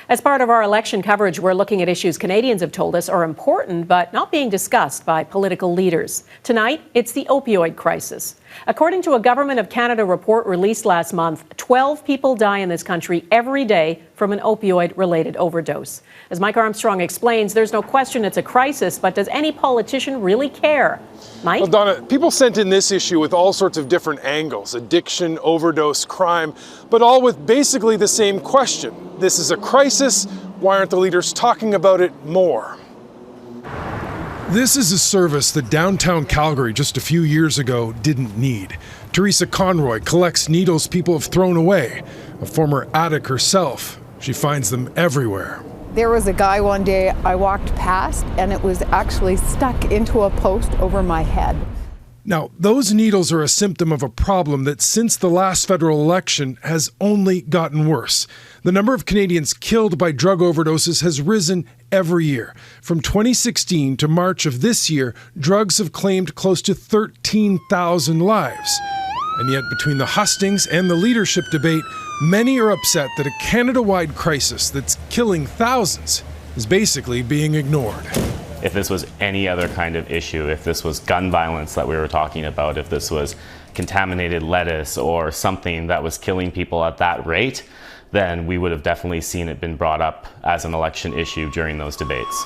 As part of our election coverage, we're looking at issues Canadians have told us are important but not being discussed by political leaders. Tonight, it's the opioid crisis. According to a Government of Canada report released last month, 12 people die in this country every day from an opioid-related overdose. As Mike Armstrong explains, there's no question it's a crisis, but does any politician really care? Mike? Well, Donna, people sent in this issue with all sorts of different angles: addiction, overdose, crime, but all with basically the same question. This is a crisis. Why aren't the leaders talking about it more? This is a service that downtown Calgary just a few years ago didn't need. Teresa Conroy collects needles people have thrown away. A former addict herself, she finds them everywhere. There was a guy one day I walked past and it was actually stuck into a post over my head. Now, those needles are a symptom of a problem that since the last federal election has only gotten worse. The number of Canadians killed by drug overdoses has risen every year. From 2016 to March of this year, drugs have claimed close to 13,000 lives. And yet, between the hustings and the leadership debate, many are upset that a Canada-wide crisis that's killing thousands is basically being ignored. If this was any other kind of issue, if this was gun violence that we were talking about, if this was contaminated lettuce or something that was killing people at that rate, then we would have definitely seen it been brought up as an election issue during those debates.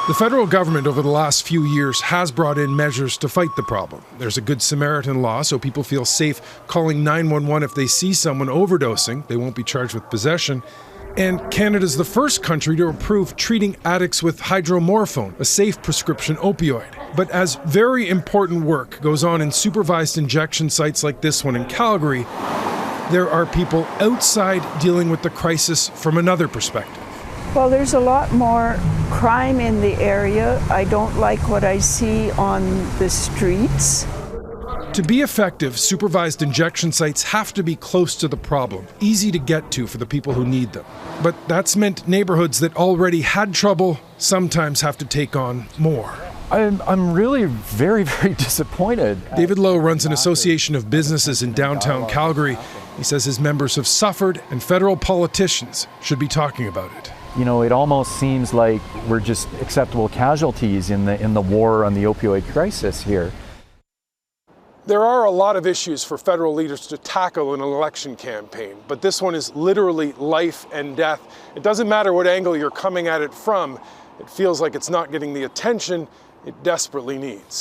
The federal government over the last few years has brought in measures to fight the problem. There's a Good Samaritan law, so people feel safe calling 911 if they see someone overdosing. They won't be charged with possession. And Canada's the first country to approve treating addicts with hydromorphone, a safe prescription opioid. But as very important work goes on in supervised injection sites like this one in Calgary, there are people outside dealing with the crisis from another perspective. Well, there's a lot more crime in the area. I don't like what I see on the streets. To be effective, supervised injection sites have to be close to the problem, easy to get to for the people who need them. But that's meant neighborhoods that already had trouble sometimes have to take on more. I'm really very disappointed. David Lowe runs an association of businesses in downtown Calgary. He says his members have suffered and federal politicians should be talking about it. You know, it almost seems like we're just acceptable casualties in the war on the opioid crisis here. There are a lot of issues for federal leaders to tackle in an election campaign, but this one is literally life and death. It doesn't matter what angle you're coming at it from. It feels like it's not getting the attention it desperately needs.